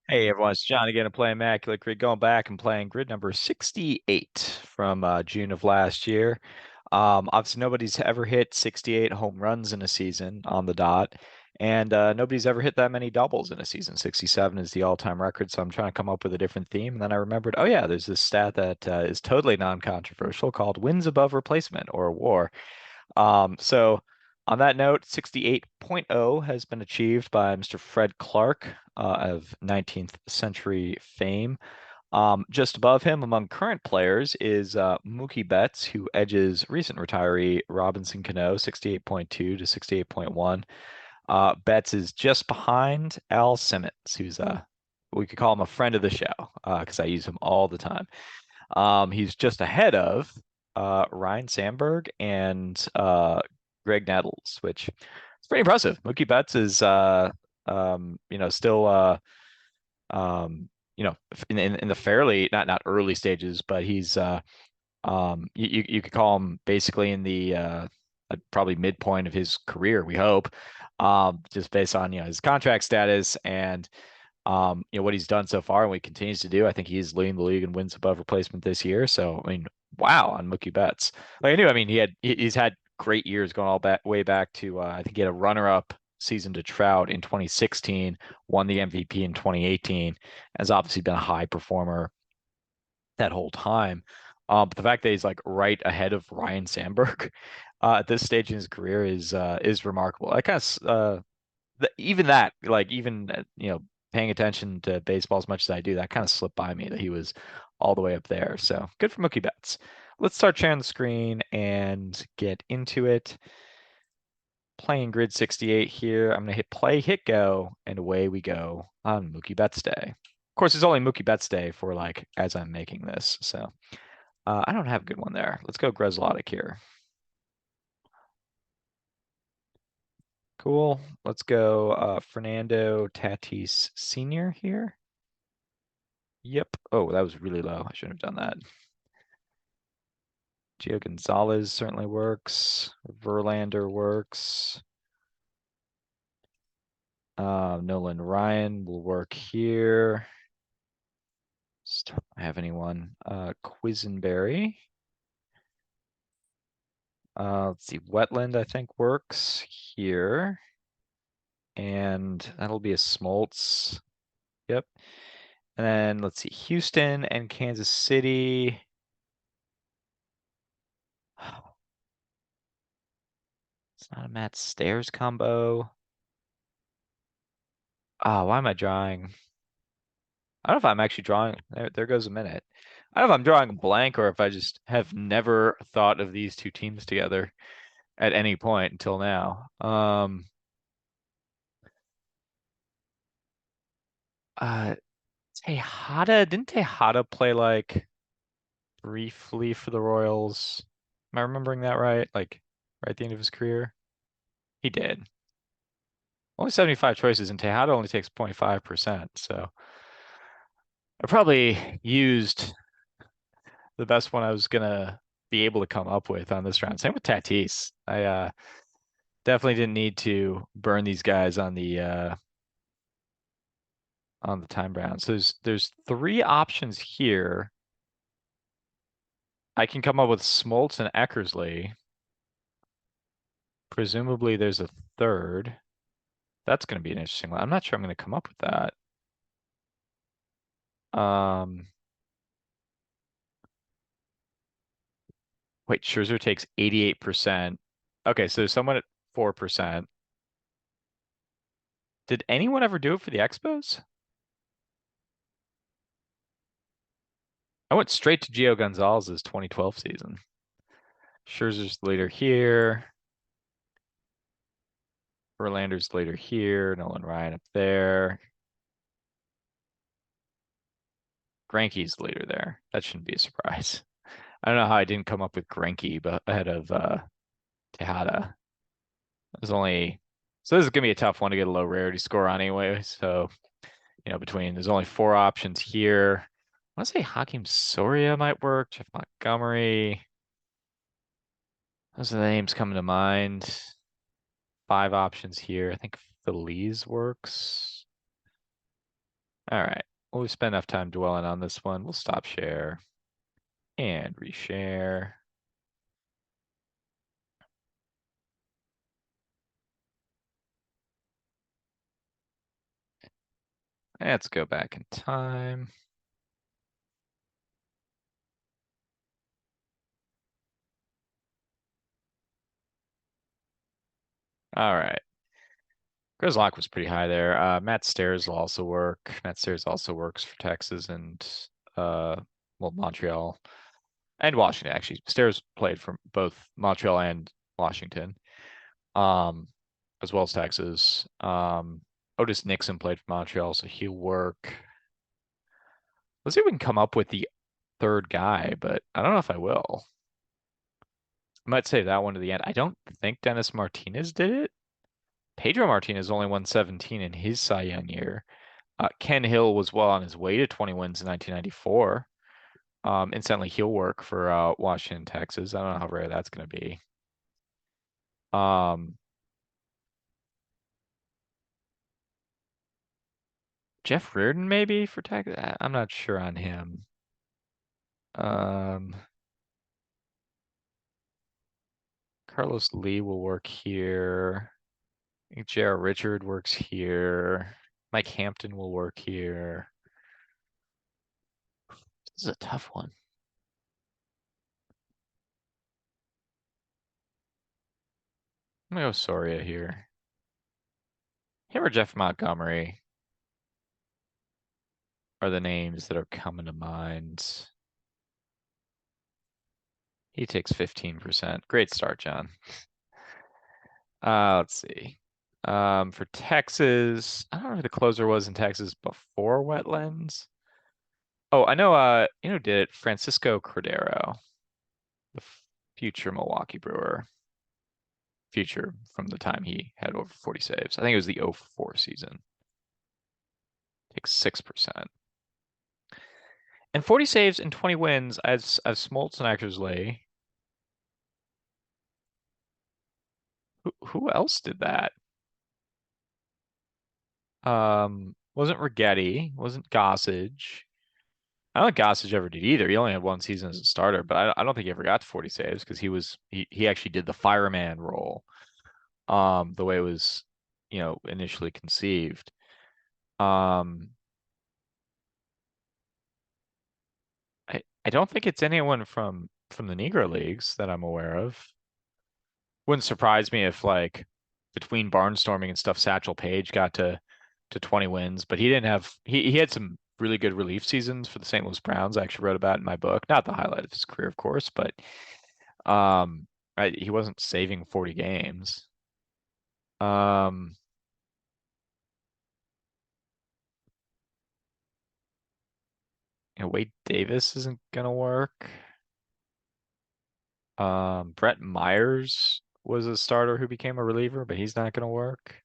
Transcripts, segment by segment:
Hey everyone, it's John again. I'm playing Immaculate Grid, going back and playing grid number 68 from June of last year. Obviously, nobody's ever hit 68 home runs in a season on the dot, and nobody's ever hit that many doubles in a season. 67 is the all-time record, so I'm trying to come up with a different theme. And then I remembered, oh yeah, there's this stat that is totally non-controversial called wins above replacement or WAR. So on that note, 68.0 has been achieved by Mr. Fred Clark of 19th century fame. Just above him, among current players, is Mookie Betts, who edges recent retiree Robinson Cano, 68.2 to 68.1. Betts is just behind Al Simmons, who's we could call him a friend of the show because I use him all the time. He's just ahead of Ryan Sandberg and Greg Nettles, which is pretty impressive. Mookie Betts is still in the fairly not early stages, but he's you could call him basically in the probably midpoint of his career, we hope. Just based on his contract status and what he's done so far and what he continues to do. I think he's leading the league in wins above replacement this year. So I mean, wow, on Mookie Betts. Like I knew, I mean, he's had great years going all back way back to I think he had a runner-up season to Trout in 2016, won the MVP in 2018, has obviously been a high performer that whole time. But the fact that he's like right ahead of Ryan Sandberg at this stage in his career is remarkable. I kind of even that, like even paying attention to baseball as much as I do, that kind of slipped by me that he was all the way up there. So good for Mookie Betts. Let's start sharing the screen and get into it. Playing grid 68 here. I'm gonna hit play, hit go, and away we go on Mookie Betts Day. Of course, it's only Mookie Betts Day for like as I'm making this, so I don't have a good one there. Let's go Grzelcyk here. Cool. Let's go Fernando Tatis Sr. here. Yep. Oh, that was really low. I shouldn't have done that. Gio Gonzalez certainly works. Verlander works. Nolan Ryan will work here. Just don't have anyone. Quisenberry. Let's see. Wetland, I think, works here. And that'll be a Smoltz. Yep. And then let's see. Houston and Kansas City. It's not a Matt Stairs combo. Why am I drawing? I don't know if I'm actually drawing. There goes a minute. I don't know if I'm drawing a blank or if I just have never thought of these two teams together at any point until now. Uh, didn't Tejada play like briefly for the Royals? Am I remembering that right? Like right at the end of his career? He did. Only 75 choices, and Tejada only takes 0.5%. So I probably used the best one I was gonna be able to come up with on this round. Same with Tatis. I definitely didn't need to burn these guys on the time round. So there's three options here. I can come up with Smoltz and Eckersley. Presumably there's a third. That's going to be an interesting one. I'm not sure I'm going to come up with that. Um, Wait, Scherzer takes 88%. Okay, so there's someone at 4%. Did anyone ever do it for the Expos? I went straight to Gio Gonzalez's 2012 season. Scherzer's the leader here. Verlander's the leader here. Nolan Ryan up there. Greinke's the leader there. That shouldn't be a surprise. I don't know how I didn't come up with Greinke, but ahead of Tejada. There's only so this is gonna be a tough one to get a low rarity score on anyway. So between there's only four options here. I want to say Hakeem Soria might work. Jeff Montgomery. Those are the names coming to mind. Five options here. I think Feliz works. All right. Well, we spent enough time dwelling on this one. We'll stop share and reshare. Let's go back in time. All right. Groslock was pretty high there. Matt Stairs will also work. Matt Stairs also works for Texas and uh, well, Montreal and Washington. Actually, Stairs played for both Montreal and Washington, um, as well as Texas. Otis Nixon played for Montreal, so he'll work. Let's see if we can come up with the third guy, but I don't know if I will. I might save that one to the end. I don't think Dennis Martinez did it. Pedro Martinez only won 17 in his Cy Young year. Ken Hill was well on his way to 20 wins in 1994. Incidentally, he'll work for Washington, Texas. I don't know how rare that's going to be. Um, Jeff Reardon maybe for Texas. I'm not sure on him. Um, Carlos Lee will work here. I think J.R. Richard works here. Mike Hampton will work here. This is a tough one. I'm gonna go Soria here. Him or Jeff Montgomery are the names that are coming to mind. He takes 15%. Great start, John. Let's see. For Texas, I don't know who the closer was in Texas before Wetlands. Oh, I know, did it? Francisco Cordero, the future Milwaukee Brewer. Future from the time he had over 40 saves. I think it was the 04 season. Takes 6%. And 40 saves and 20 wins as Smoltz and Eckersley. Who else did that? Wasn't Rigetti, wasn't Gossage. I don't think Gossage ever did either. He only had one season as a starter, but I don't think he ever got to 40 saves because he actually did the fireman role, the way it was, initially conceived. Um, I don't think it's anyone from the Negro Leagues that I'm aware of. Wouldn't surprise me if like between barnstorming and stuff, Satchel Paige got to 20 wins, but he didn't have he had some really good relief seasons for the St. Louis Browns. I actually wrote about in my book. Not the highlight of his career, of course, but um he wasn't saving 40 games. Um Wade Davis isn't gonna work. Brett Myers was a starter who became a reliever, but he's not gonna work.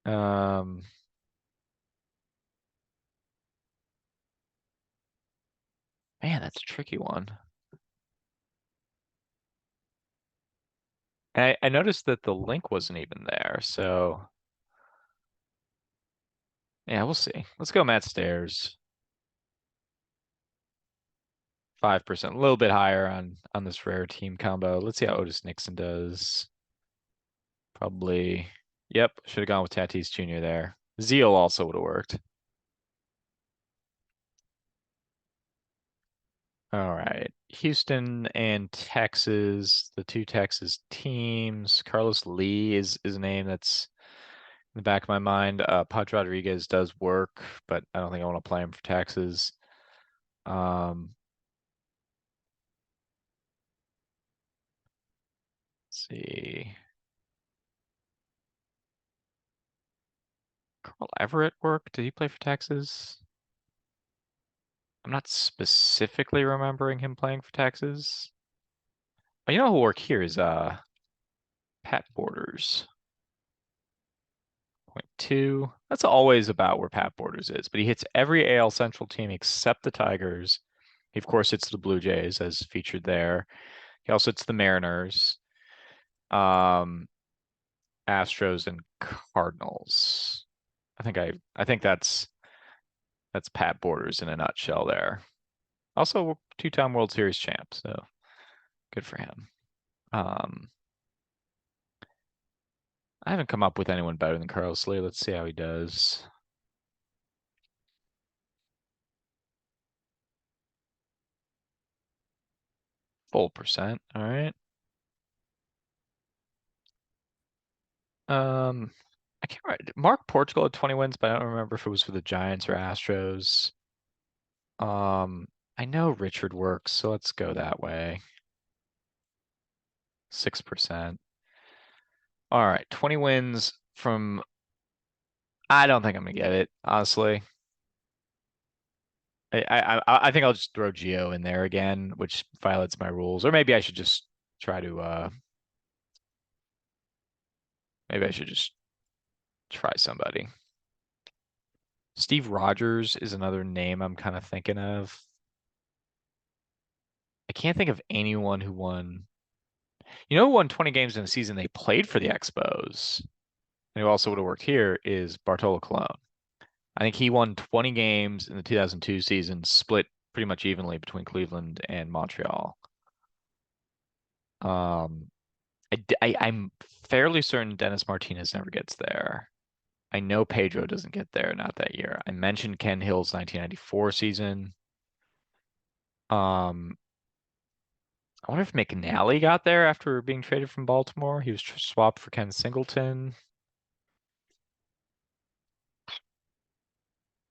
Um Man, that's a tricky one. I noticed that the link wasn't even there, so yeah, we'll see. Let's go Matt Stairs. 5%, a little bit higher on this rare team combo. Let's see how Otis Nixon does. Probably, yep, should have gone with Tatis Jr. there. Zeal also would have worked. All right, Houston and Texas, the two Texas teams. Carlos Lee is a name that's in the back of my mind. Pudge Rodriguez does work, but I don't think I want to play him for Texas. Um, let's see. Carl Everett work? Did he play for Texas? I'm not specifically remembering him playing for Texas. Oh, you know who'll work here is Pat Borders. 0.2. That's always about where Pat Borders is, but he hits every AL Central team except the Tigers. He, of course, hits the Blue Jays as featured there. He also hits the Mariners, um, Astros, and Cardinals. I think that's Pat Borders in a nutshell there. Also, two-time World Series champ, so good for him. Um, I haven't come up with anyone better than Carlos Lee. Let's see how he does. Full percent. All right. Um, I can't remember. Mark Portugal had 20 wins, but I don't remember if it was for the Giants or Astros. Um, I know Richard works, so let's go that way. 6%. All right, 20 wins from. I don't think I'm gonna get it, honestly. I think I'll just throw Geo in there again, which violates my rules. Or maybe I should just try to maybe I should just try somebody. Steve Rogers is another name I'm kind of thinking of. I can't think of anyone who won. You know who won 20 games in a season they played for the Expos, and who also would have worked here is Bartolo Colon. I think he won 20 games in the 2002 season, split pretty much evenly between Cleveland and Montreal. Um, I'm fairly certain Dennis Martinez never gets there. I know Pedro doesn't get there, not that year. I mentioned Ken Hill's 1994 season. Um, I wonder if McNally got there after being traded from Baltimore. He was swapped for Ken Singleton.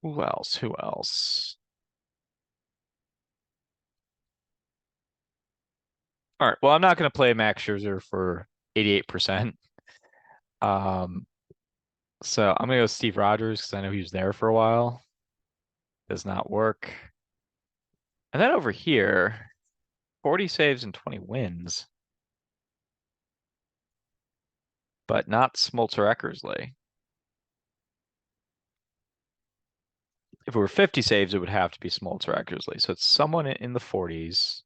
Who else? Who else? All right. Well, I'm not going to play Max Scherzer for 88%. Um, so I'm going to go Steve Rogers because I know he was there for a while. Does not work. And then over here, 40 saves and 20 wins, but not Smoltz or Eckersley. If it were 50 saves, it would have to be Smoltz or Eckersley. So it's someone in the 40s.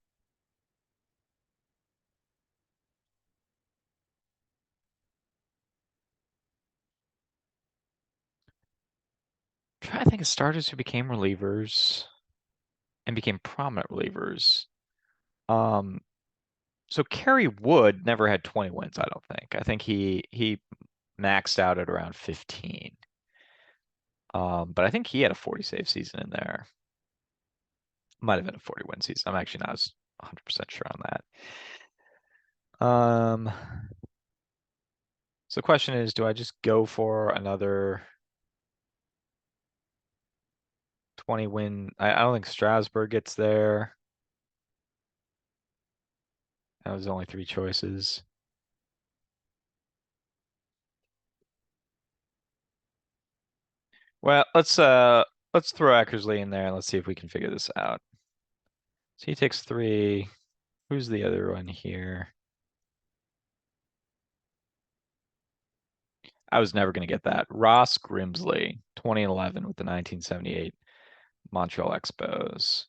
I'm trying to think of starters who became relievers and became prominent relievers. Um, so Kerry Wood never had 20 wins, I don't think. I think he maxed out at around 15. But I think he had a 40 save season in there. Might have been a 40 win season. I'm actually not as 100% sure on that. So the question is, do I just go for another 20 win? I don't think Strasburg gets there. That was only three choices. Well, let's throw Eckersley in there and let's see if we can figure this out. So he takes three. Who's the other one here? I was never going to get that. Ross Grimsley, 2011 with the 1978 Montreal Expos.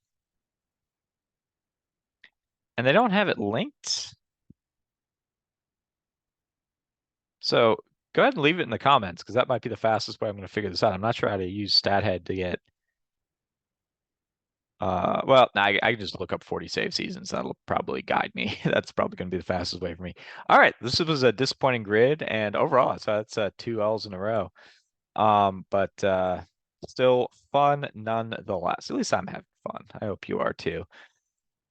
And they don't have it linked. So go ahead and leave it in the comments because that might be the fastest way I'm going to figure this out. I'm not sure how to use StatHead to get. Well, I can just look up 40 save seasons. That'll probably guide me. That's probably going to be the fastest way for me. All right, this was a disappointing grid, and overall, so that's two L's in a row. But still fun nonetheless. At least I'm having fun. I hope you are too.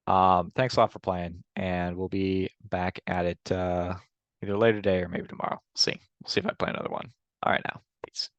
Thanks a lot for playing, and we'll be back at it either later today or maybe tomorrow. See. We'll see if I play another one. All right now. Peace.